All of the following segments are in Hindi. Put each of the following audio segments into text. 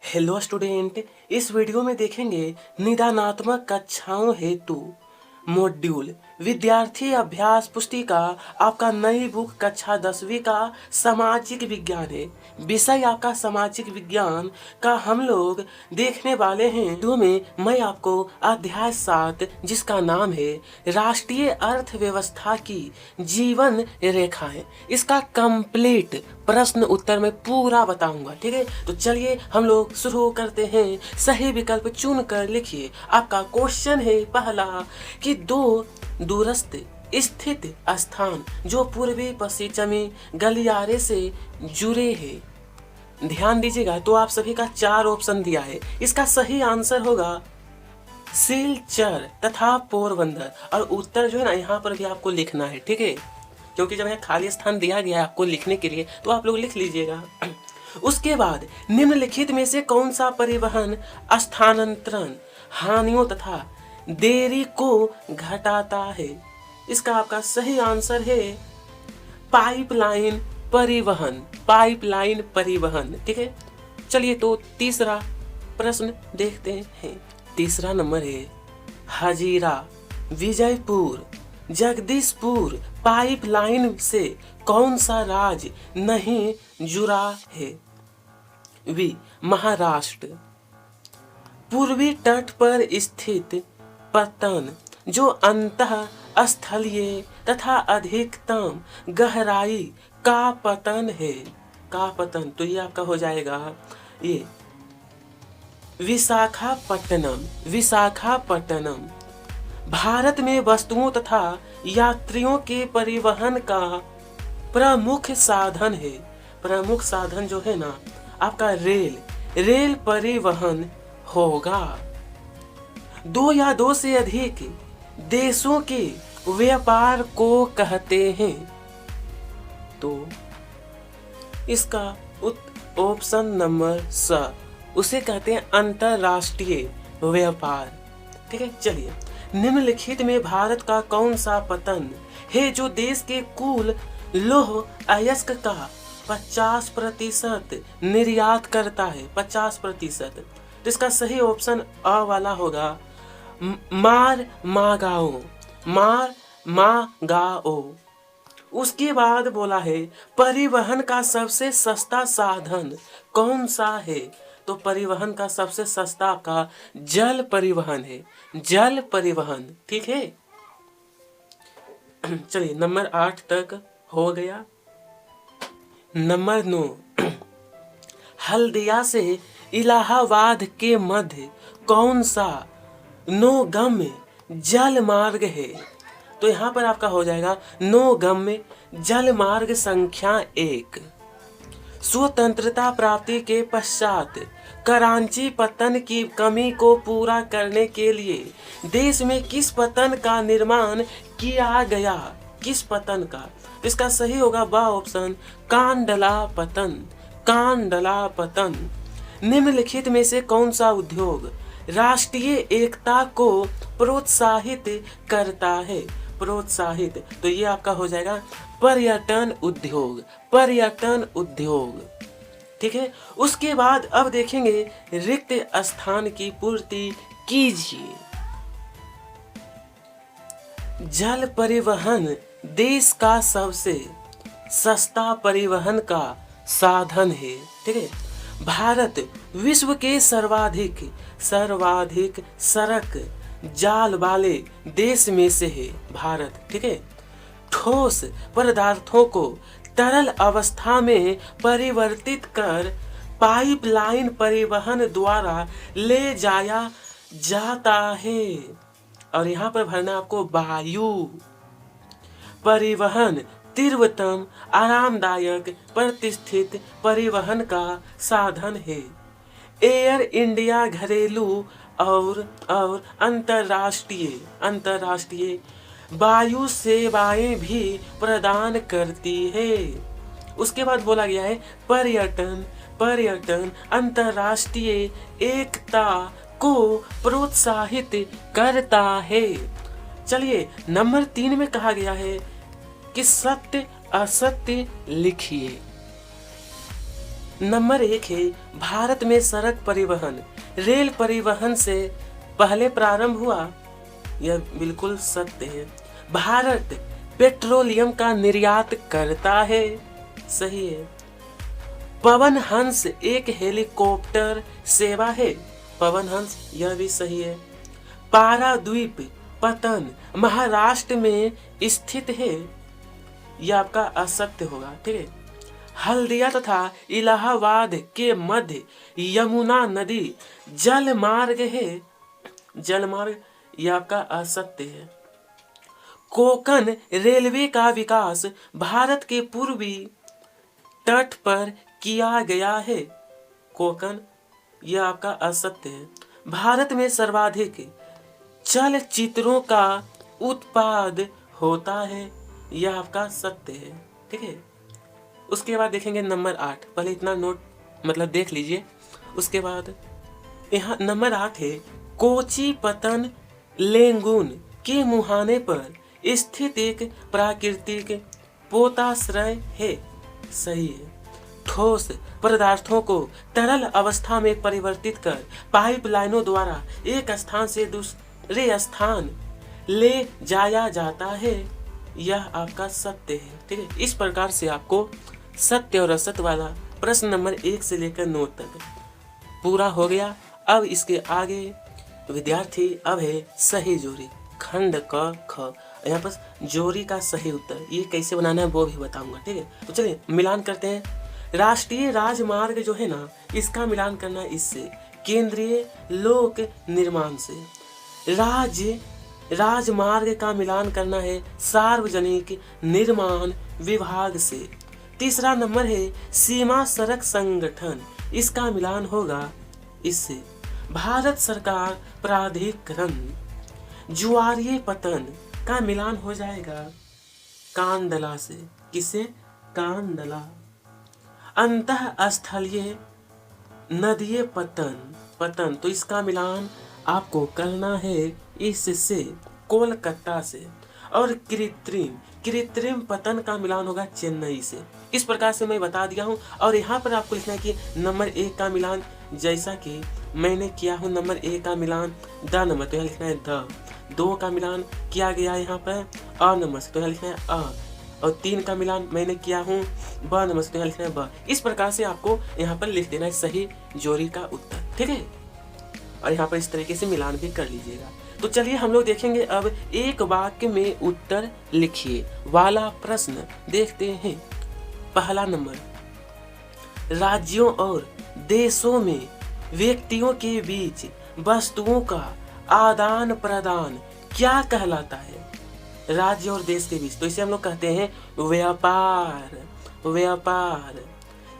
हेलो स्टूडेंट, इस वीडियो में देखेंगे निदानात्मक कक्षाओं हेतु मॉड्यूल विद्यार्थी अभ्यास पुस्तिका। आपका नई बुक कक्षा 10वीं का सामाजिक विज्ञान है। विषय आपका सामाजिक विज्ञान का हम लोग देखने वाले हैं। वीडियो में मैं आपको अध्याय 7 जिसका नाम है राष्ट्रीय अर्थव्यवस्था की जीवन रेखाएं, इसका कंप्लीट प्रश्न उत्तर में पूरा बताऊंगा। ठीक है, तो चलिए हम लोग शुरू करते हैं। सही विकल्प चुन कर लिखिए। आपका क्वेश्चन है पहला कि दो दूरस्थ स्थित स्थान जो पूर्वी पश्चिमी गलियारे से जुड़े हैं। ध्यान दीजिएगा, तो आप सभी का 4 ऑप्शन दिया है। इसका सही आंसर होगा सिलचर तथा पोरबंदर। और उत्तर जो है ना, यहाँ पर भी आपको लिखना है। ठीक है, क्योंकि जब यहाँ खाली स्थान दिया गया है आपको लिखने के लिए, तो आप लोग लिख लीजिएगा। उसके बाद निम्नलिखित में से कौन सा परिवहन स्थानांतरण हानियों तथा देरी को घटाता है। इसका आपका सही आंसर है पाइपलाइन परिवहन। पाइपलाइन परिवहन। ठीक है, चलिए तो तीसरा प्रश्न देखते हैं। तीसरा नंबर है हजीरा विजयपुर जगदीशपुर पाइपलाइन से कौन सा राज्य नहीं जुड़ा है। वी महाराष्ट्र। पूर्वी तट पर स्थित पतन जो अंतः स्थलीय तथा अधिकतम गहराई का पतन है। का पतन, तो ये आपका हो जाएगा ये विशाखापट्टनम। विशाखापट्टनम भारत में वस्तुओं तथा यात्रियों के परिवहन का प्रमुख साधन है। प्रमुख साधन जो है ना आपका रेल परिवहन होगा। 2 या 2 से अधिक देशों के व्यापार को कहते हैं। तो इसका ऑप्शन नंबर स उसे कहते हैं अंतरराष्ट्रीय व्यापार। ठीक है, चलिए निम्नलिखित में भारत का कौन सा पतन है जो देश के कुल लौह अयस्क का 50% निर्यात करता है। 50%। तो इसका सही ऑप्शन अ वाला होगा मागाओ। उसके बाद बोला है परिवहन का सबसे सस्ता साधन कौन सा है। तो परिवहन का सबसे सस्ता का जल परिवहन है। जल परिवहन। ठीक है, चलिए नंबर 8 तक हो गया। नंबर 9 हल्दिया से इलाहाबाद के मध्य कौन सा नौगम्य जल मार्ग है। तो यहाँ पर आपका हो जाएगा नौगम्य जल मार्ग संख्या 1। स्वतंत्रता प्राप्ति के पश्चात कराची पत्तन की कमी को पूरा करने के लिए देश में किस पत्तन का निर्माण किया गया। किस पत्तन का, इसका सही होगा ब ऑप्शन कांडला पत्तन। कांडला पत्तन। निम्नलिखित में से कौन सा उद्योग राष्ट्रीय एकता को प्रोत्साहित करता है। प्रोत्साहित, तो ये आपका हो जाएगा पर्यटन उद्योग। पर्यटन उद्योग। ठीक है, उसके बाद अब देखेंगे रिक्त स्थान की पूर्ति कीजिए। जल परिवहन देश का सबसे सस्ता परिवहन का साधन है। ठीक है, भारत विश्व के सर्वाधिक सड़क जाल वाले देश में से है। भारत। ठीक है, ठोस पदार्थों को तरल अवस्था में परिवर्तित कर पाइपलाइन परिवहन द्वारा ले जाया जाता है। और यहाँ पर भरना आपको वायु परिवहन तीव्रतम आरामदायक प्रतिष्ठित परिवहन का साधन है। एयर इंडिया घरेलू और अंतर्राष्ट्रीय वायु सेवाएं भी प्रदान करती है। उसके बाद बोला गया है पर्यटन अंतर्राष्ट्रीय एकता को प्रोत्साहित करता है। चलिए नंबर 3 में कहा गया है कि सत्य असत्य लिखिए। नंबर 1 है भारत में सड़क परिवहन रेल परिवहन से पहले प्रारंभ हुआ। यह बिल्कुल सत्य है। भारत पेट्रोलियम का निर्यात करता है। सही है। पवन हंस एक हेलीकॉप्टर सेवा है। पवन हंस, यह भी सही है। पाराद्वीप पतन महाराष्ट्र में स्थित है। यह आपका असत्य होगा। ठीक है। हल्दिया तथा इलाहाबाद के मध्य यमुना नदी जल मार्ग है। जल मार्ग, यह आपका असत्य है। कोंकण रेलवे का विकास भारत के पूर्वी तट पर किया गया है। कोंकण, यह आपका असत्य है। भारत में सर्वाधिक चलचित्रों का उत्पाद होता है। यह आपका सत्य है। ठीक है। उसके बाद देखेंगे नंबर 8। पहले इतना नोट मतलब देख लीजिए। उसके बाद यहाँ नंबर 8 है कोची पतन लेंगुन के मुहाने पर स्थित एक प्राकृतिक पोताश्रय है। सही है। ठोस पदार्थों को तरल अवस्था में परिवर्तित कर पाइपलाइनों द्वारा एक स्थान से दूसरे स्थान ले जाया जाता है। यह आपका सत्य है। ठीक है। इस प्रकार से आपको सत्य और असत्य वाला प्रश्न नंबर 1 से लेकर 9 तक पूरा हो गया। अब इसके आगे विद्यार्थी अब है सही जोड़ी खंड क ख। यहाँ पर जोड़ी का सही उत्तर ये कैसे बनाना है वो भी बताऊंगा। ठीक है। तो चलिए मिलान करते हैं। राष्ट्रीय राजमार्ग जो है ना, इसका मिलान करना इससे, केंद्रीय लोक निर्माण से। राजमार्ग का मिलान करना है सार्वजनिक निर्माण विभाग से। तीसरा नंबर है सीमा सड़क संगठन, इसका मिलान होगा इससे। भारत सरकार प्राधिकरण। जुआरी पतन का मिलान हो जाएगा कांडला से। किसे? कांडला। अंतः स्थलीय नदीय पतन तो इसका मिलान आपको करना है इससे, कोलकाता से। और कृत्रिम पतन का मिलान होगा चेन्नई से। इस प्रकार से मैं बता दिया हूँ। और यहाँ पर आपको लिखना है कि नंबर 1 का मिलान जैसा कि मैंने किया हूँ, नंबर 1 का मिलान द नंबर, तो यहाँ लिखना है द। 2 का मिलान किया गया है यहाँ पर अ नंबर से, तो यहाँ लिखना है अ। और 3 का मिलान मैंने किया हूँ ब नंबर से, तो यहाँ लिखना है ब। इस प्रकार से आपको यहाँ पर लिख देना है सही जोड़ी का उत्तर। ठीक है। और यहाँ पर इस तरीके से मिलान भी कर लीजिएगा। तो चलिए हम लोग देखेंगे अब एक वाक्य में उत्तर लिखिए वाला प्रश्न देखते हैं। पहला नंबर, राज्यों और देशों में व्यक्तियों के बीच वस्तुओं का आदान प्रदान क्या कहलाता है? राज्य और देश के बीच, तो इसे हम लोग कहते हैं व्यापार। व्यापार।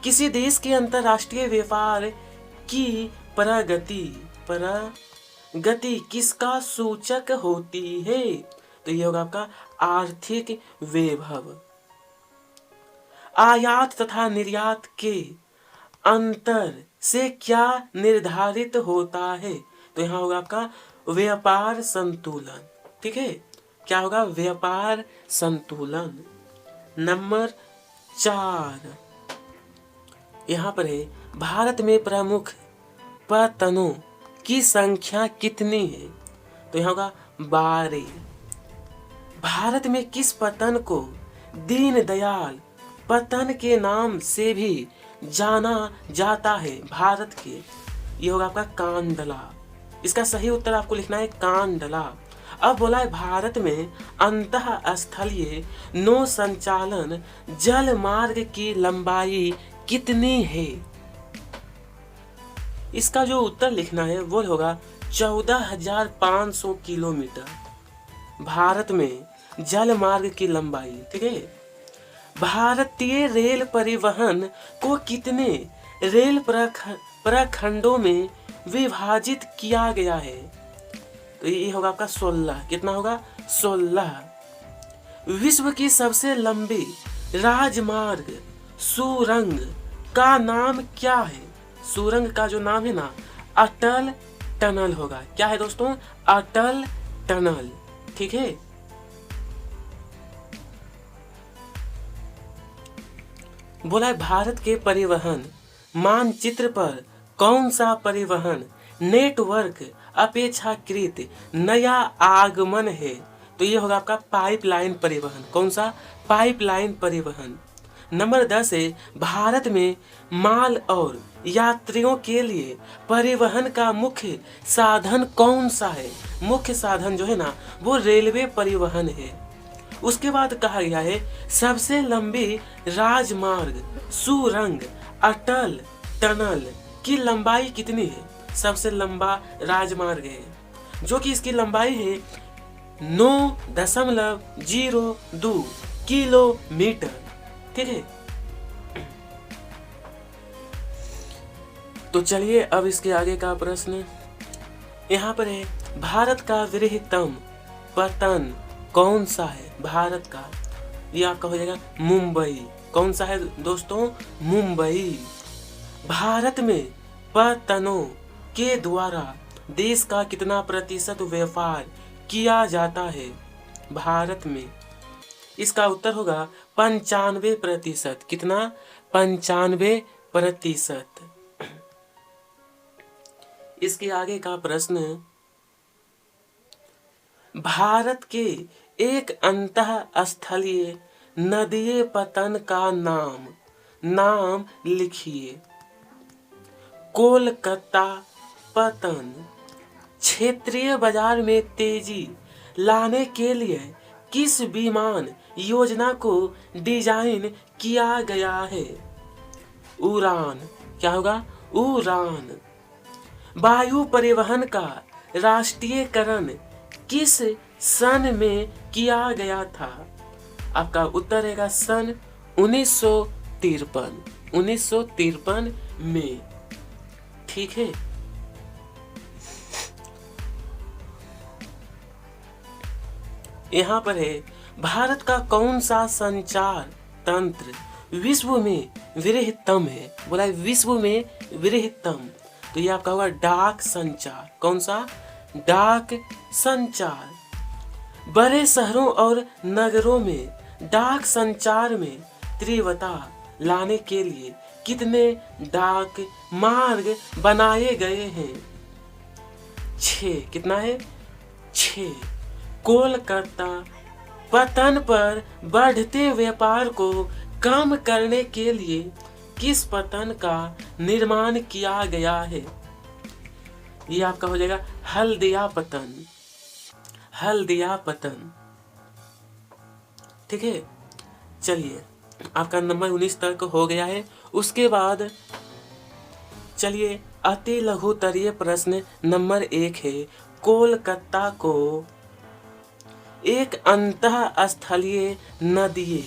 किसी देश के अंतरराष्ट्रीय व्यापार की प्रगति किसका सूचक होती है? तो ये होगा आपका आर्थिक वैभव। आयात तथा निर्यात के अंतर से क्या निर्धारित होता है? तो यहाँ होगा आपका व्यापार संतुलन। ठीक है। क्या होगा? व्यापार संतुलन। नंबर 4 यहाँ पर है भारत में प्रमुख पतनों की संख्या कितनी है? तो यहाँ होगा 12। भारत में किस पतन को दीनदयाल पतन के नाम से भी जाना जाता है? भारत के, ये होगा आपका कांडला। इसका सही उत्तर आपको लिखना है कांडला। अब बोला है भारत में अंतः स्थलीय नौ संचालन जल मार्ग की लंबाई कितनी है? इसका जो उत्तर लिखना है वो होगा 14,500 किलोमीटर भारत में जल मार्ग की लंबाई। ठीक है। भारतीय रेल परिवहन को कितने रेल प्रखंडों में विभाजित किया गया है? तो ये होगा आपका 16। कितना होगा? 16। विश्व की सबसे लंबी राजमार्ग सुरंग का नाम क्या है? सुरंग का जो नाम है ना, अटल टनल होगा। क्या है दोस्तों? अटल टनल। ठीक है। बोला है भारत के परिवहन मानचित्र पर कौन सा परिवहन नेटवर्क अपेक्षाकृत नया आगमन है? तो ये होगा आपका पाइपलाइन परिवहन। कौन सा? पाइपलाइन परिवहन। नंबर 10 है भारत में माल और यात्रियों के लिए परिवहन का मुख्य साधन कौन सा है? मुख्य साधन जो है ना वो रेलवे परिवहन है। उसके बाद कहा गया है सबसे लंबी राजमार्ग सुरंग अटल टनल की लंबाई कितनी है? सबसे लंबा राजमार्ग है जो कि इसकी लंबाई है 9.02 किलोमीटर। ठीक है, तो चलिए अब इसके आगे का प्रश्न यहाँ पर है भारत का वृहत्तम पत्तन कौन सा है? भारत का, ये आपका हो जाएगा मुंबई। कौन सा है दोस्तों? मुंबई। भारत में पत्तनों के द्वारा देश का कितना प्रतिशत व्यापार किया जाता है भारत में? इसका उत्तर होगा 95%। कितना? 95%। इसके आगे का प्रश्न भारत के एक अंतःस्थलीय नदीय पतन का नाम लिखिए। कोलकाता पतन। क्षेत्रीय बाजार में तेजी लाने के लिए किस विमान योजना को डिजाइन किया गया है? उड़ान। क्या होगा? उड़ान। वायु परिवहन का राष्ट्रीयकरण किस सन में किया गया था? आपका उत्तर रहेगा सन 1953 में। ठीक है, यहाँ पर है भारत का कौन सा संचार तंत्र विश्व में वृहत्तम है? बोला है विश्व में वृहत्तम, तो ये आपका होगा डाक संचार। कौन सा? डाक संचार। बड़े शहरों और नगरों में डाक संचार में तीव्रता लाने के लिए कितने डाक मार्ग बनाए गए हैं? 6। कितना है? 6। कोलकाता पतन पर बढ़ते व्यापार को कम करने के लिए किस पतन का निर्माण किया गया है? ये आपका हो जाएगा हल्दिया पतन। हल्दिया पतन। ठीक है, चलिए आपका नंबर 19 तक हो गया है। उसके बाद चलिए अति लघुतरीय प्रश्न नंबर 1 है कोलकाता को एक अंतःस्थलीय नदीय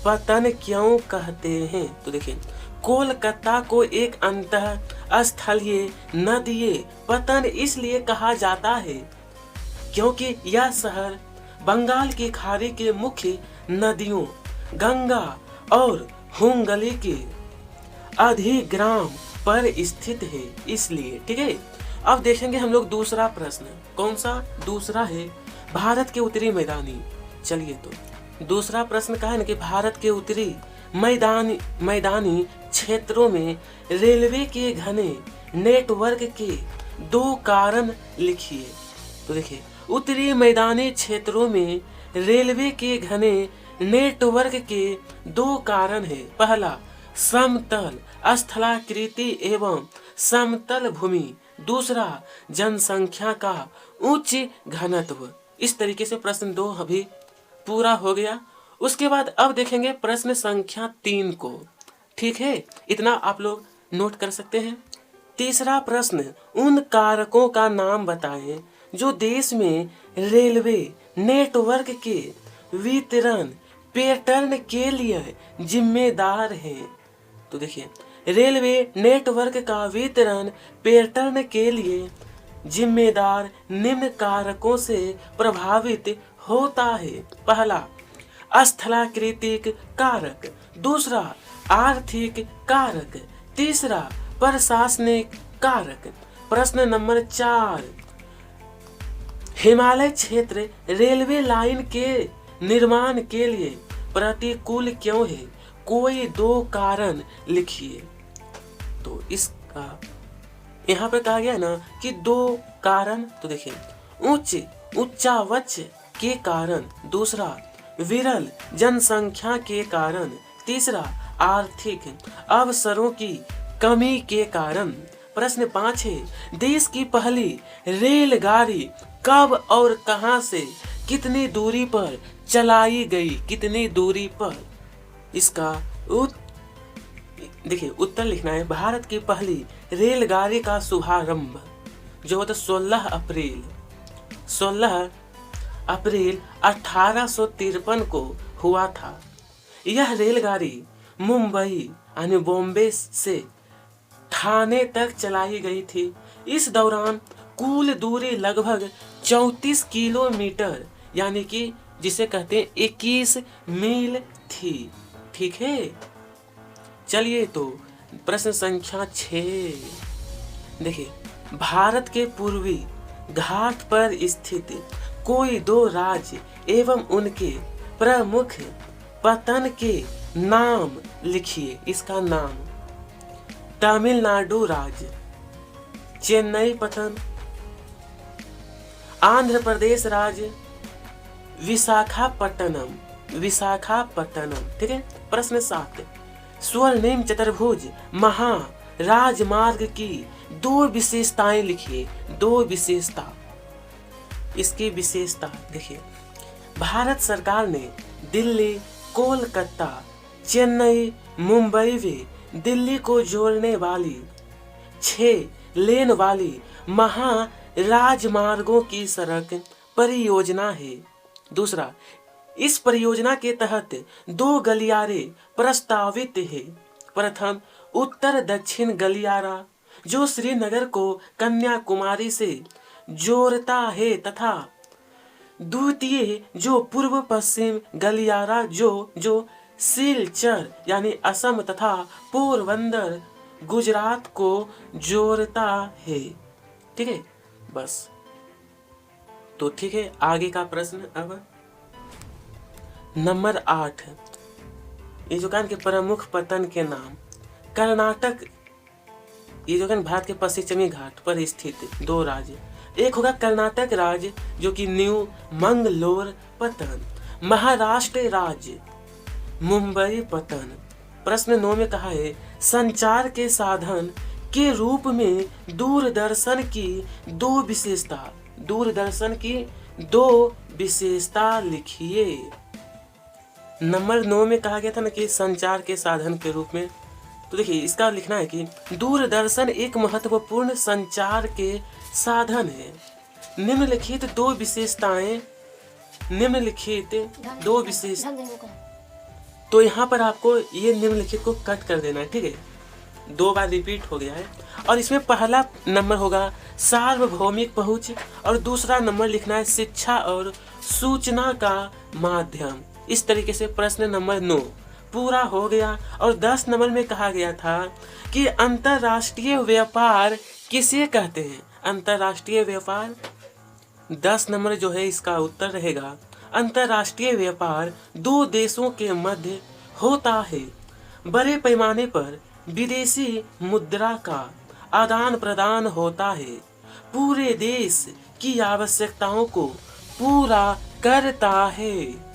पतन क्यों कहते हैं? तो देखिए कोलकाता को एक अंतःस्थलीय नदीय पतन इसलिए कहा जाता है क्योंकि यह शहर बंगाल की खाड़ी के मुख्य नदियों गंगा और हुगली के अधिग्राम पर स्थित है इसलिए। ठीक है, अब देखेंगे हम लोग दूसरा प्रश्न। कौन सा? दूसरा है भारत के उत्तरी मैदानी। चलिए तो दूसरा प्रश्न का है ना कि भारत के उत्तरी मैदानी क्षेत्रों में रेलवे के घने नेटवर्क के 2 कारण लिखिए। तो देखिए उत्तरी मैदानी क्षेत्रों में रेलवे के घने नेटवर्क के 2 कारण है। पहला समतल स्थलाकृति एवं समतल भूमि, दूसरा जनसंख्या का उच्च घनत्व। इस तरीके से प्रश्न 2 अभी पूरा हो गया। उसके बाद अब देखेंगे प्रश्न संख्या 3 को। ठीक है, इतना आप लोग नोट कर सकते हैं। तीसरा प्रश्न उन कारकों का नाम बताएं जो देश में रेलवे नेटवर्क के वितरण पैटर्न के लिए जिम्मेदार हैं। तो देखिए रेलवे नेटवर्क का वितरण पैटर्न के लिए जिम्मेदार निम्न कारकों से प्रभावित होता है। पहला स्थलाकृतिक कारक, दूसरा आर्थिक कारक, तीसरा प्रशासनिक कारक। प्रश्न नंबर 4 हिमालय क्षेत्र रेलवे लाइन के निर्माण के लिए प्रतिकूल क्यों है? कोई 2 कारण लिखिए। तो इसका यहाँ पर कहा गया ना कि 2 कारण, तो देखिए उच्चावच के कारण, दूसरा विरल जनसंख्या के कारण, तीसरा आर्थिक अवसरों की कमी के कारण। प्रश्न 5 है, देश की पहली रेलगाड़ी कब और कहां से कितनी दूरी पर चलाई गई? कितनी दूरी पर? इसका देखिए उत्तर लिखना है। भारत की पहली रेलगाड़ी का शुभारंभ जो होता 16 अप्रैल 1853 को हुआ था। यह रेलगाड़ी मुंबई यानी बॉम्बे से ठाणे तक चलाई गई थी। इस दौरान कुल दूरी लगभग 34 किलोमीटर यानी कि जिसे कहते हैं 21 मील थी। ठीक है, चलिए तो प्रश्न संख्या 6 देखिए, भारत के पूर्वी घाट पर स्थित कोई 2 राज्य एवं उनके प्रमुख पत्तन के नाम लिखिए। इसका नाम तमिलनाडु राज्य चेन्नई पत्तन, आंध्र प्रदेश राज्य विशाखापट्टनम। ठीक है। प्रश्न 7, स्वर्णिम चतुर्भुज महा राजमार्ग की 2 विशेषताएं लिखिए। 2 विशेषता। इसकी विशेषता देखिए, भारत सरकार ने दिल्ली, कोलकाता, चेन्नई, मुंबई व दिल्ली को जोड़ने वाली 6 लेन वाली महा राजमार्गों की सड़क परियोजना है। दूसरा, इस परियोजना के तहत 2 गलियारे प्रस्तावित है। प्रथम उत्तर दक्षिण गलियारा जो श्रीनगर को कन्याकुमारी से जोड़ता है तथा द्वितीय जो पूर्व पश्चिम गलियारा जो सिलचर यानी असम तथा पोरबंदर गुजरात को जोड़ता है। ठीक है, बस तो ठीक है। आगे का प्रश्न अब नंबर 8, ये जो के प्रमुख पत्तन के नाम। कर्नाटक, ये जो भारत के पश्चिमी घाट पर स्थित 2 राज्य, एक होगा कर्नाटक राज्य जो कि न्यू मंगलोर पत्तन, महाराष्ट्र राज्य मुंबई पत्तन। प्रश्न 9 में कहा है, संचार के साधन के रूप में दूरदर्शन की 2 विशेषता। दूरदर्शन की 2 विशेषता लिखिए। नंबर 9 में कहा गया था ना कि संचार के साधन के रूप में, तो देखिए इसका लिखना है कि दूरदर्शन एक महत्वपूर्ण संचार के साधन है। निम्नलिखित 2 विशेषताएं, तो यहाँ पर आपको ये निम्नलिखित को कट कर देना है। ठीक है, 2 बार रिपीट हो गया है। और इसमें पहला नंबर होगा सार्वभौमिक पहुंच और दूसरा नंबर लिखना है शिक्षा और सूचना का माध्यम। इस तरीके से प्रश्न नंबर 9 पूरा हो गया। और 10 नंबर में कहा गया था कि अंतरराष्ट्रीय व्यापार किसे कहते हैं? अंतरराष्ट्रीय व्यापार 10 नंबर जो है इसका उत्तर रहेगा, अंतरराष्ट्रीय व्यापार 2 देशों के मध्य होता है। बड़े पैमाने पर विदेशी मुद्रा का आदान प्रदान होता है, पूरे देश की आवश्यकताओं को पूरा करता है।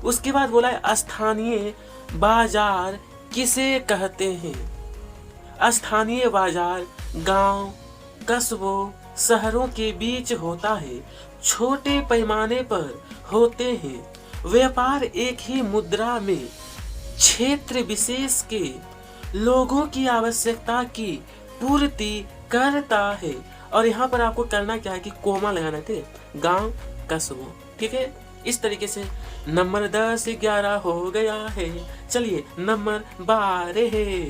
उसके बाद बोला है स्थानीय बाजार किसे कहते हैं? स्थानीय बाजार गांव, कस्बों, शहरों के बीच होता है, छोटे पैमाने पर होते हैं। व्यापार एक ही मुद्रा में क्षेत्र विशेष के लोगों की आवश्यकता की पूर्ति करता है। और यहाँ पर आपको करना क्या है कि कोमा लगाना है, ठीक है, गांव कस्बों। ठीक है, इस तरीके से नंबर 10 11 हो गया है। चलिए नंबर 12 है।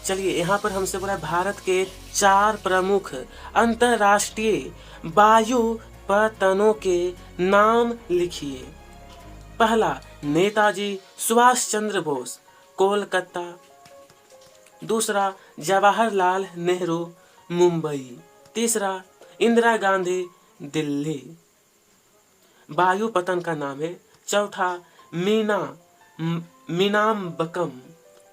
चलिए यहाँ पर हमसे बोला भारत के 4 प्रमुख अंतरराष्ट्रीय वायु पत्तनों के नाम लिखिए। पहला नेताजी सुभाष चंद्र बोस कोलकाता, दूसरा जवाहरलाल नेहरू मुंबई, तीसरा इंदिरा गांधी दिल्ली, वायु पतन का नाम है। चौथा मीनाम्बक्कम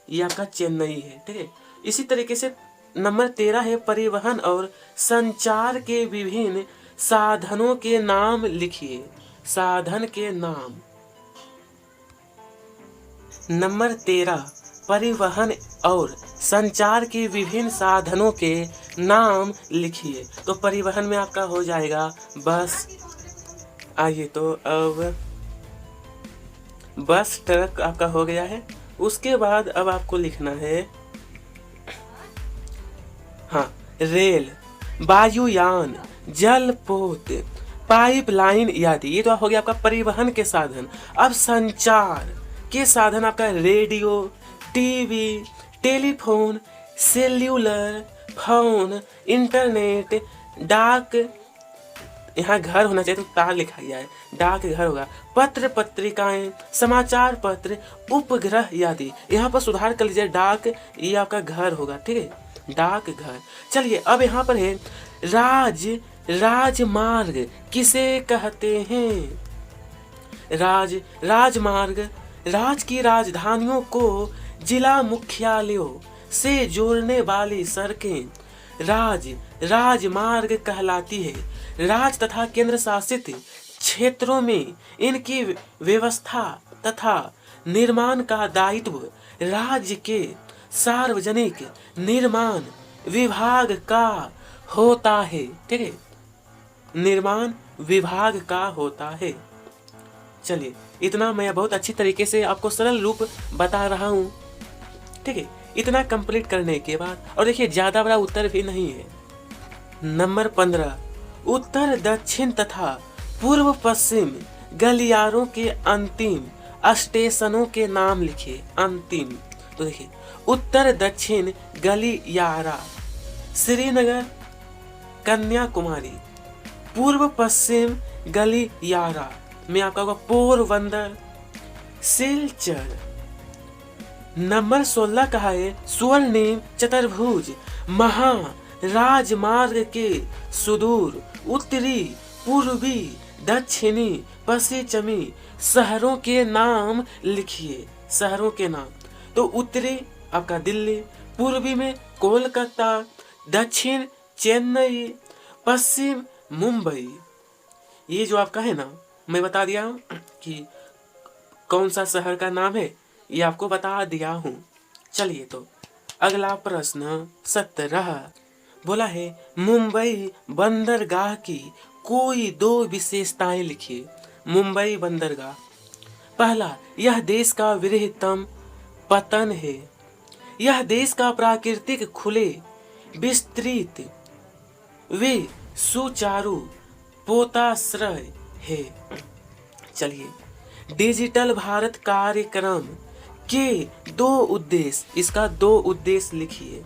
या का चेन्नई है। ठीक है, इसी तरीके से नंबर 13 है परिवहन और संचार के विभिन्न साधनों के नाम लिखिए। साधन के नाम। नंबर 13 परिवहन और संचार के विभिन्न साधनों के नाम लिखिए। तो परिवहन में आपका हो जाएगा बस। आइए तो अब बस ट्रक आपका हो गया है। उसके बाद अब आपको लिखना है हाँ रेल, वायुयान, जलपोत, पाइपलाइन आदि। ये तो हो गया आपका परिवहन के साधन। अब संचार के साधन आपका radio, TV, telephone, cellular phone, internet, डाक, यहाँ घर होना चाहिए तो तार लिखा गया है, डाक घर होगा, पत्र पत्रिकाएं, समाचार पत्र, उपग्रह आदि। यहाँ पर सुधार कर लीजिए, डाक ये आपका घर होगा, ठीक है, डाक घर। चलिए अब यहाँ पर है राजमार्ग किसे कहते हैं? राजमार्ग राज की राजधानियों को जिला मुख्यालयों से जोड़ने वाली सड़कें राजमार्ग कहलाती है। राज्य तथा केंद्र शासित क्षेत्रों में इनकी व्यवस्था तथा निर्माण का दायित्व राज्य के सार्वजनिक निर्माण विभाग का होता है, ठीक है, निर्माण विभाग का होता है। चलिए इतना मैं बहुत अच्छी तरीके से आपको सरल रूप बता रहा हूँ, ठीक है। इतना कंप्लीट करने के बाद और देखिए ज्यादा बड़ा उत्तर भी नहीं है। नंबर 15 उत्तर दक्षिण तथा पूर्व पश्चिम गलियारों के अंतिम स्टेशनों के नाम लिखिए। अंतिम तो देखिए उत्तर दक्षिण गलियारा श्रीनगर कन्याकुमारी, पूर्व पश्चिम गलियारा में आपका होगा पोरबंदर सिलचर। नंबर 16 कहा है स्वर्णिम चतुर्भुज महा राजमार्ग के सुदूर उत्तरी पूर्वी दक्षिणी पश्चिमी शहरों के नाम लिखिए। शहरों के नाम तो उत्तरी आपका दिल्ली, पूर्वी में कोलकाता, दक्षिण चेन्नई, पश्चिम मुंबई। ये जो आपका है ना, मैं बता दिया हूँ कि कौन सा शहर का नाम है, ये आपको बता दिया हूँ। चलिए तो अगला प्रश्न 17 बोला है मुंबई बंदरगाह की कोई 2 विशेषताएं लिखिए। मुंबई बंदरगाह, पहला यह देश का वृहत्तम पतन है। यह देश का प्राकृतिक खुले विस्तृत वे सुचारू पोताश्रय है। चलिए डिजिटल भारत कार्यक्रम के 2 उद्देश्य, इसका 2 उद्देश्य लिखिए।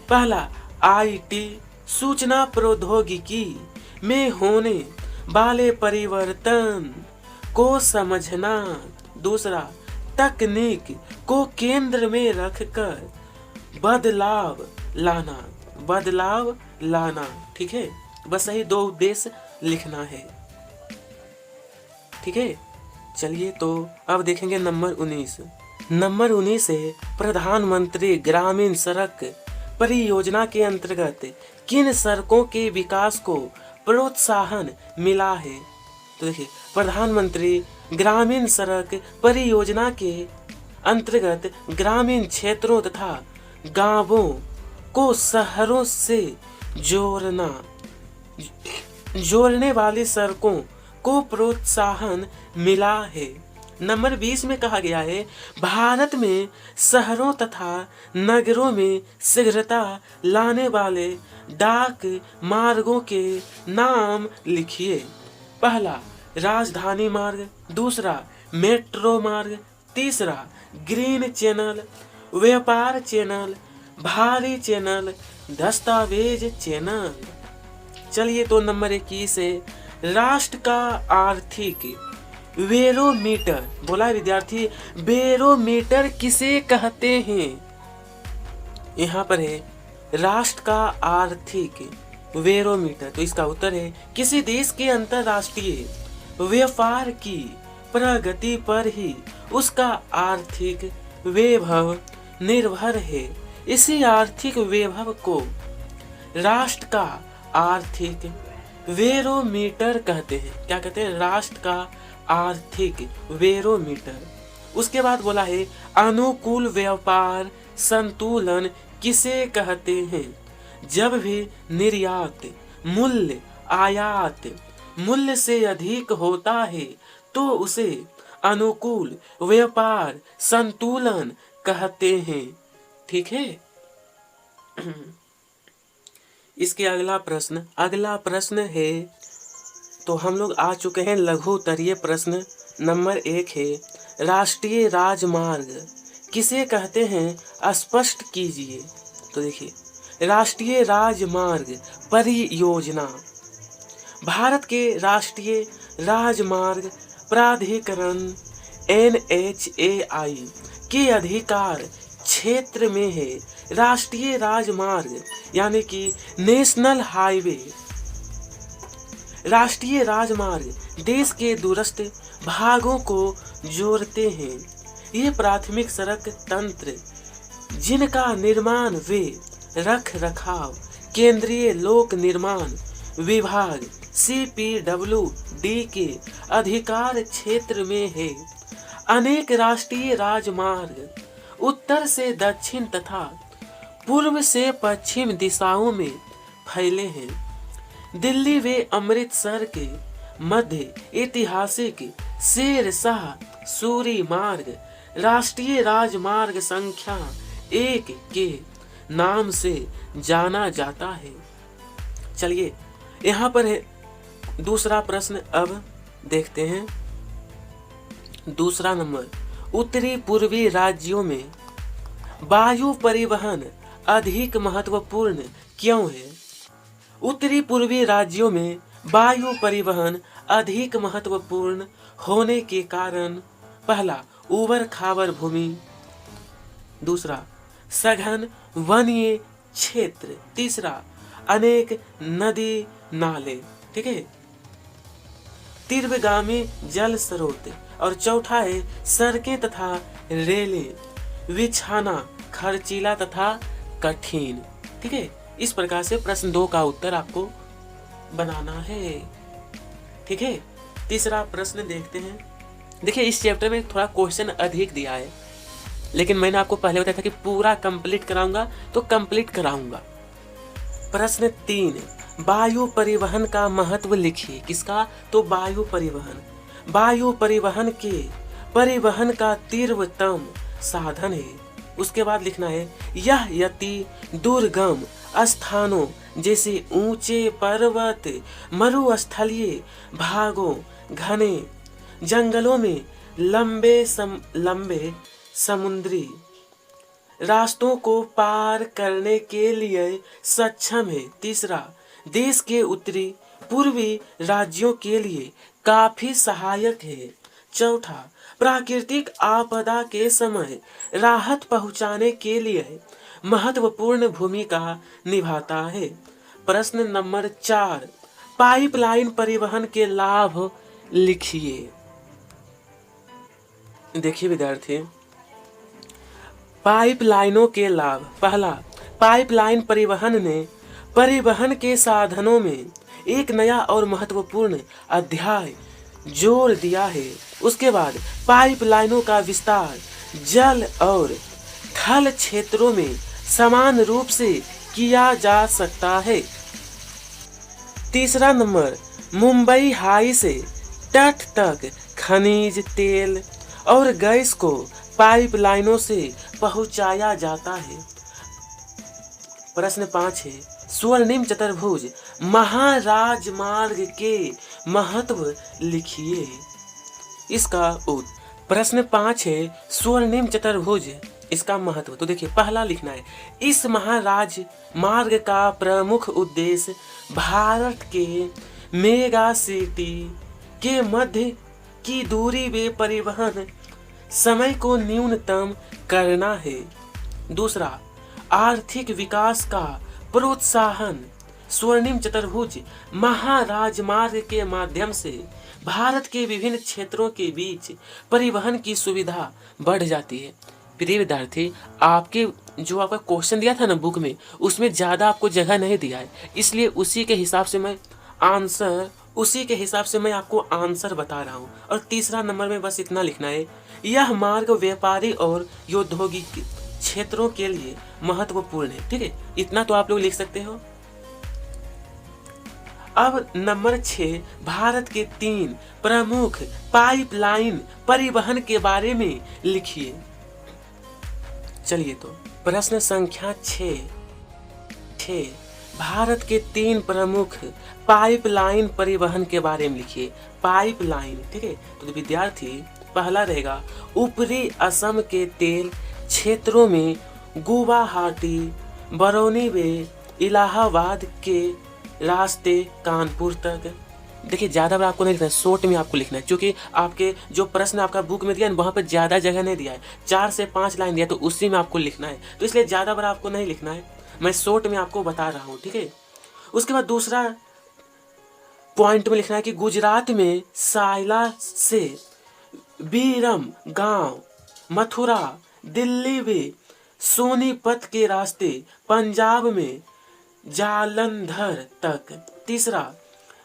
पहला आईटी सूचना प्रौद्योगिकी में होने वाले परिवर्तन को समझना। दूसरा तकनीक को केंद्र में रखकर बदलाव लाना। ठीक है, बस यही 2 उद्देश्य लिखना है, ठीक है। चलिए तो अब देखेंगे नंबर 19। नंबर 19 है प्रधानमंत्री ग्रामीण सड़क परियोजना के अंतर्गत किन सड़कों के विकास को प्रोत्साहन मिला है? तो देखिए प्रधानमंत्री ग्रामीण सड़क परियोजना के अंतर्गत ग्रामीण क्षेत्रों तथा गांवों को शहरों से जोड़ने वाली सड़कों को प्रोत्साहन मिला है। नंबर 20 में कहा गया है भारत में शहरों तथा नगरों में शीघ्रता लाने वाले डाक मार्गों के नाम लिखिए। पहला राजधानी मार्ग, दूसरा मेट्रो मार्ग, तीसरा ग्रीन चैनल, व्यापार चैनल, भारी चैनल, दस्तावेज चैनल। चलिए तो नंबर 21 है राष्ट्र का आर्थिक बैरोमीटर। बोला विद्यार्थी बैरोमीटर किसे कहते हैं? यहाँ पर है राष्ट्र का आर्थिक बैरोमीटर, तो इसका उत्तर है किसी देश के अंतरराष्ट्रीय व्यापार की प्रगति पर ही उसका आर्थिक वैभव निर्भर है। इसी आर्थिक वैभव को राष्ट्र का आर्थिक बैरोमीटर कहते हैं। क्या कहते हैं? राष्ट्र का आर्थिक बैरोमीटर। उसके बाद बोला है अनुकूल व्यापार संतुलन किसे कहते हैं? जब भी निर्यात मूल्य आयात मूल्य से अधिक होता है तो उसे अनुकूल व्यापार संतुलन कहते हैं। ठीक है। इसके अगला प्रश्न है, तो हम लोग आ चुके हैं लघु उत्तरीय प्रश्न नंबर 1 है, राष्ट्रीय राजमार्ग किसे कहते हैं? स्पष्ट कीजिए। तो देखिए, राष्ट्रीय राजमार्ग परियोजना भारत के राष्ट्रीय राजमार्ग प्राधिकरण NHAI के अधिकार क्षेत्र में है। राष्ट्रीय राजमार्ग यानी कि नेशनल हाईवे। राष्ट्रीय राजमार्ग देश के दूरस्थ भागों को जोड़ते हैं। ये प्राथमिक सड़क तंत्र जिनका निर्माण वे रख रखाव केंद्रीय लोक निर्माण विभाग CPWD के अधिकार क्षेत्र में है। अनेक राष्ट्रीय राजमार्ग उत्तर से दक्षिण तथा पूर्व से पश्चिम दिशाओं में फैले हैं। दिल्ली व अमृतसर के मध्य ऐतिहासिक शेरशाह सूरी मार्ग राष्ट्रीय राजमार्ग संख्या 1 के नाम से जाना जाता है। चलिए यहाँ पर है दूसरा प्रश्न, अब देखते हैं। दूसरा नंबर, उत्तरी पूर्वी राज्यों में वायु परिवहन अधिक महत्वपूर्ण क्यों है? उत्तरी पूर्वी राज्यों में वायु परिवहन अधिक महत्वपूर्ण होने के कारण पहला, उबड़ खाबड़ भूमि, दूसरा, सघन वनीय क्षेत्र, तीसरा, अनेक नदी नाले, ठीक है, तीव्रगामी जल स्रोत, और चौथा है सड़कें तथा रेलें बिछाना खर्चीला तथा कठिन। ठीक है, इस प्रकार से प्रश्न 2 का उत्तर आपको बनाना है। ठीक है, तीसरा प्रश्न देखते हैं। देखिए, इस चैप्टर में थोड़ा क्वेश्चन अधिक दिया है, लेकिन मैंने आपको पहले बताया था कि पूरा कंप्लीट कराऊंगा, तो कंप्लीट कराऊंगा। प्रश्न 3, वायु परिवहन का महत्व लिखिए। किसका? तो वायु परिवहन। वायु परिवहन के परिवहन का तीव्रतम साधन है। उसके बाद लिखना है, यह यति दुर्गम स्थानों जैसे ऊंचे पर्वत, मरुस्थलीय भागों, घने जंगलों में लंबे समुद्री रास्तों को पार करने के लिए सक्षम है। तीसरा, देश के उत्तरी पूर्वी राज्यों के लिए काफी सहायक है। चौथा, प्राकृतिक आपदा के समय राहत पहुंचाने के लिए महत्वपूर्ण भूमिका निभाता है। प्रश्न नंबर 4, पाइपलाइन परिवहन के लाभ लिखिए। देखिए विद्यार्थी, पाइपलाइनों के लाभ। पहला, पाइपलाइन परिवहन ने परिवहन के साधनों में एक नया और महत्वपूर्ण अध्याय जोड़ दिया है। उसके बाद पाइपलाइनों का विस्तार जल और थल क्षेत्रों में समान रूप से किया जा सकता है। तीसरा नंबर, मुंबई हाई से तट तक खनिज तेल और गैस को पाइपलाइनों से पहुंचाया जाता है। प्रश्न 5 है, स्वर्णिम चतुर्भुज महाराजमार्ग के महत्व लिखिए। इसका उत्तर। प्रश्न 5 है, स्वर्णिम चतुर्भुज, इसका महत्व। तो देखिए, पहला लिखना है, इस महाराजमार्ग का प्रमुख उद्देश्य भारत के मेगा सिटी के मध्य की दूरी व परिवहन समय को न्यूनतम करना है। दूसरा, आर्थिक विकास का प्रोत्साहन। स्वर्णिम चतुर्भुज महाराजमार्ग के माध्यम से भारत के विभिन्न क्षेत्रों के बीच परिवहन की सुविधा बढ़ जाती है। प्रिय विद्यार्थी, आपके जो आपका क्वेश्चन दिया था ना बुक में, उसमें ज़्यादा आपको जगह नहीं दिया है, इसलिए उसी के हिसाब से मैं आपको आंसर बता रहा हूँ। और तीसरा नंबर में बस इतना लिखना है, यह मार्ग व्यापारी और औद्योगिक क्षेत्रों के लिए महत्वपूर्ण है। ठीक है, इतना तो आप लोग लिख सकते हो। अब नंबर 6, भारत के 3 प्रमुख पाइपलाइन परिवहन के बारे में लिखिए। चलिए तो प्रश्न संख्या 6, भारत के 3 प्रमुख पाइपलाइन परिवहन के बारे में लिखिए। पाइपलाइन, ठीक है। तो विद्यार्थी पहला रहेगा, ऊपरी असम के तेल क्षेत्रों में गुवाहाटी, बरौनी वे इलाहाबाद के रास्ते कानपुर तक। देखिए ज़्यादा बार आपको नहीं लिखना है, शॉर्ट में आपको लिखना है, क्योंकि आपके जो प्रश्न आपका बुक में दिया है वहाँ पर ज़्यादा जगह नहीं दिया है, 4 से 5 लाइन दिया, तो उसी में आपको लिखना है। तो इसलिए ज़्यादा बार आपको नहीं लिखना है, मैं शॉर्ट में आपको बता रहा हूँ। ठीक है, उसके बाद दूसरा पॉइंट में लिखना है कि गुजरात में सायला से बीरम गांव, मथुरा, दिल्ली वे सोनीपत के रास्ते पंजाब में जालंधर तक। तीसरा,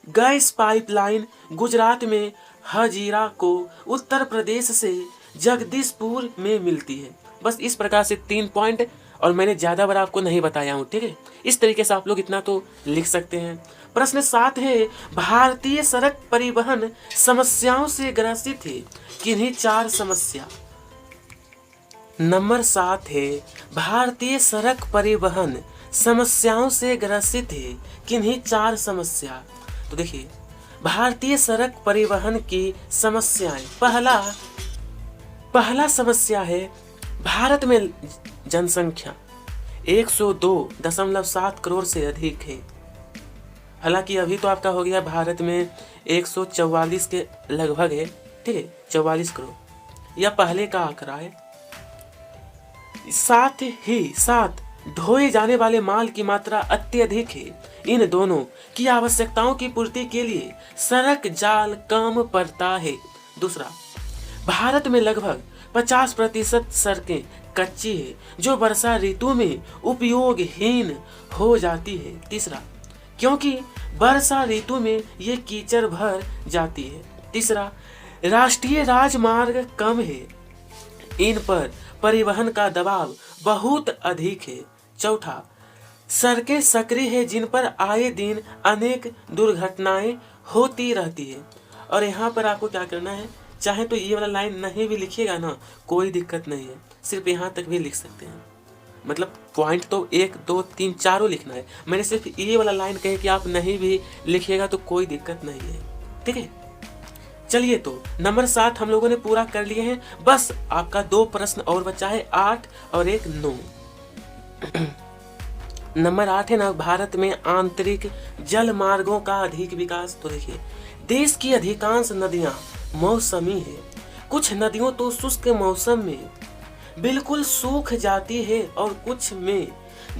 गैस पाइपलाइन गुजरात में हजीरा को उत्तर प्रदेश से जगदीशपुर में मिलती है। बस इस प्रकार से 3 पॉइंट, और मैंने ज़्यादा बार आपको नहीं बताया हूँ। ठीक है, इस तरीके से आप लोग इतना तो लिख सकते हैं। प्रश्न 7 है, भारतीय सड़क परिवहन समस्याओं से ग्रसित है किन्हीं 4 समस्या। नंबर 7 है, भारतीय सड़क परिवहन समस्याओं से ग्रसित है किन्हीं 4 समस्या। तो देखिए, भारतीय सड़क परिवहन की समस्याएं, पहला समस्या है, भारत में जनसंख्या 102.7 करोड़ से अधिक है। हालांकि अभी तो आपका हो गया भारत में 144 के लगभग है। ठीक है, 44 करोड़, यह पहले का आंकड़ा है। साथ ही साथ ढोए जाने वाले माल की मात्रा अत्यधिक है। इन दोनों की आवश्यकताओं की पूर्ति के लिए सड़क जाल कम पड़ता है। दूसरा, भारत में लगभग 50% सड़कें कच्ची है जो वर्षा ऋतु में उपयोगहीन हो जाती है। तीसरा, क्योंकि वर्षा ऋतु में ये कीचड़ भर जाती है। तीसरा, राष्ट्रीय राजमार्ग कम है, इन पर परिवहन का दबाव बहुत अधिक है। चौथा, सड़कें सक्रिय है जिन पर आए दिन अनेक दुर्घटनाएं होती रहती है। और यहाँ पर आपको क्या करना है, चाहे तो ये वाला लाइन नहीं भी लिखिएगा ना, कोई दिक्कत नहीं है, सिर्फ यहाँ तक भी लिख सकते हैं। मतलब पॉइंट तो 1, 2, 3, चारों लिखना है। मैंने सिर्फ ये वाला लाइन कहे कि आप नहीं भी लिखिएगा तो कोई दिक्कत नहीं है। ठीक है, चलिए तो नंबर 7 हम लोगों ने पूरा कर लिए हैं। बस आपका 2 प्रश्न और बचा है, 8 और 1 9। नंबर 8 है ना, भारत में आंतरिक जल मार्गों का अधिक विकास। तो देखिए, देश की अधिकांश नदियां मौसमी है। कुछ नदियों तो शुष्क मौसम में बिल्कुल सूख जाती है और कुछ में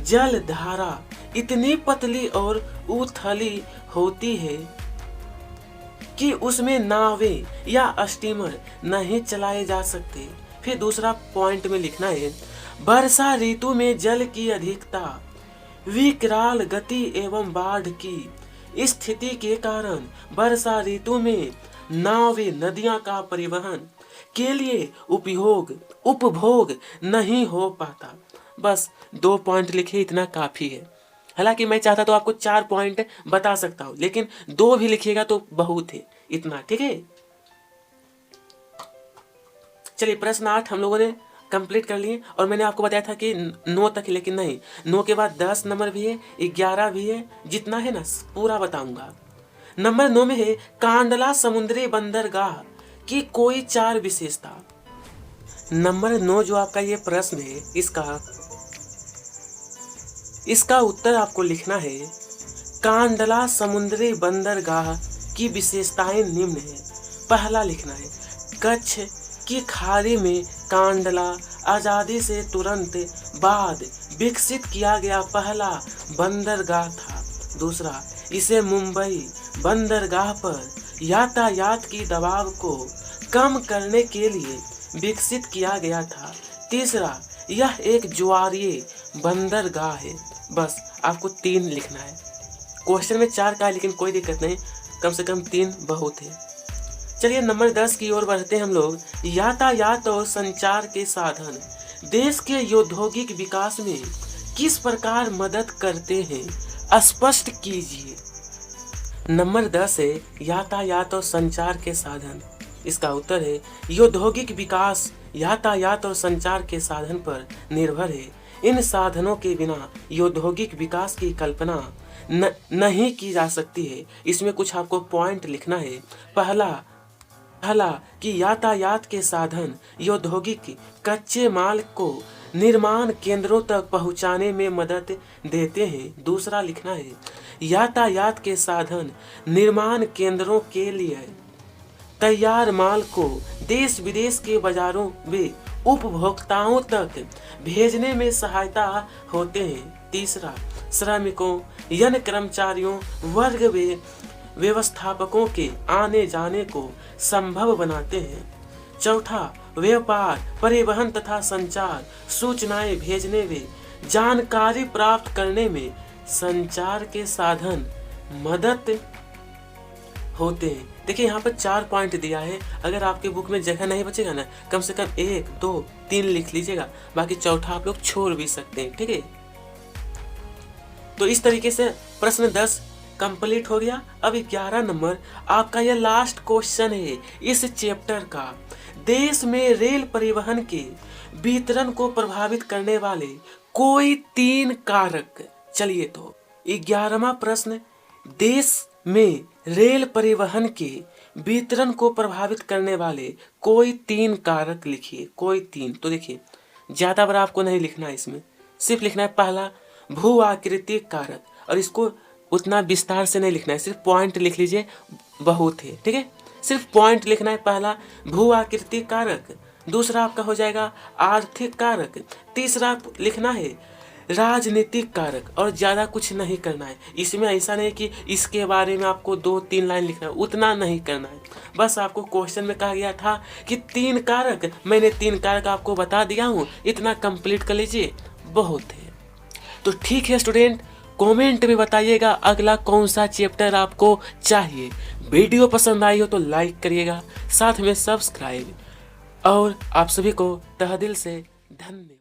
जल धारा इतनी पतली और उथली होती है कि उसमें नावें या स्टीमर नहीं चलाए जा सकते। फिर दूसरा पॉइंट में लिखना है, वर्षा ऋतु में जल की अधिकता, विकराल गति एवं बाढ़ की स्थिति के कारण वर्षा ऋतु में नावें नदियां का परिवहन के लिए उपभोग नहीं हो पाता। बस 2 पॉइंट लिखे, इतना काफी है। हालांकि मैं चाहता तो आपको 4 पॉइंट बता सकता हूं, लेकिन 2 भी लिखिएगा तो बहुत है, इतना। ठीक है, चलिए प्रश्न 8 हम लोगों ने कंप्लीट कर लिए। और मैंने आपको बताया था कि 9 तक, लेकिन नहीं, 9 के बाद 10 नंबर भी है, 11 भी है, जितना है ना पूरा बताऊंगा। नंबर 9 में है, कांडला समुद्री बंदरगाह की कोई 4 विशेषता। नंबर 9 जो आपका ये प्रश्न है, इसका उत्तर आपको लिखना है, कांडला समुद्री बंदरगाह की विशेषताएं निम्न है। पहला लिखना है, कच्छ की खाड़ी में कांडला आजादी से तुरंत बाद विकसित किया गया पहला बंदरगाह था। दूसरा, इसे मुंबई बंदरगाह पर यातायात की दबाव को कम करने के लिए विकसित किया गया था। तीसरा, यह एक ज्वारीय बंदरगाह है। बस आपको 3 लिखना है। क्वेश्चन में 4 का है लेकिन कोई दिक्कत नहीं, कम से कम 3 बहुत है। चलिए नंबर 10 की ओर बढ़ते हैं हम लोग। यातायात और संचार के साधन देश के औद्योगिक विकास में किस प्रकार मदद करते हैं, स्पष्ट कीजिए। नंबर 10 है यातायात और संचार के साधन। इसका उत्तर है औद्योगिक विकास यातायात और संचार के साधन पर निर्भर है। इन साधनों के बिना औद्योगिक विकास की कल्पना नहीं की जा सकती है। इसमें कुछ आपको पॉइंट लिखना है। पहला कि यातायात के साधन औद्योगिक कच्चे माल को निर्माण केंद्रों तक पहुंचाने में मदद देते हैं। दूसरा लिखना है यातायात के साधन निर्माण केंद्रों के लिए तैयार माल को देश विदेश के बाजारों में उपभोक्ताओं तक भेजने में सहायता होते हैं। तीसरा श्रमिकों यन कर्मचारियों वर्ग व व्यवस्थापकों के आने जाने को संभव बनाते हैं। चौथा व्यापार परिवहन तथा संचार सूचनाएं भेजने व जानकारी प्राप्त करने में संचार के साधन मदद होते हैं। देखिए यहाँ पर 4 पॉइंट दिया है। अगर आपके बुक में जगह नहीं बचेगा ना, कम से कम 1, 2, 3 लिख लीजिएगा, बाकी चौथा आप लोग छोड़ भी सकते हैं। ठीक है, तो इस तरीके से प्रश्न 10 कंप्लीट हो गया। अब 11 नंबर आपका यह लास्ट क्वेश्चन है इस चैप्टर का। देश में रेल परिवहन के वितरण को प्रभावित करने वाले कोई 3 कारक। चलिए तो 11वां प्रश्न, देश में रेल परिवहन के वितरण को प्रभावित करने वाले कोई 3 कारक लिखिए। कोई 3, तो देखिए ज्यादा बड़ा आपको नहीं लिखना है, इसमें सिर्फ लिखना है पहला भू आकृतिक कारक, और इसको उतना विस्तार से नहीं लिखना है, सिर्फ पॉइंट लिख लीजिए, बहुत है। ठीक है, सिर्फ पॉइंट लिखना है। पहला भू आकृतिक कारक, दूसरा आपका हो जाएगा आर्थिक कारक, तीसरा लिखना है राजनीतिक कारक, और ज्यादा कुछ नहीं करना है। इसमें ऐसा नहीं कि इसके बारे में आपको 2-3 लाइन लिखना है, उतना नहीं करना है। बस आपको क्वेश्चन में कहा गया था कि 3 कारक, मैंने 3 कारक आपको बता दिया हूँ, इतना कंप्लीट कर लीजिए, बहुत है। तो ठीक है स्टूडेंट, कमेंट में बताइएगा अगला कौन सा चैप्टर आपको चाहिए। वीडियो पसंद आई हो तो लाइक करिएगा, साथ में सब्सक्राइब, और आप सभी को तहे दिल से धन्यवाद।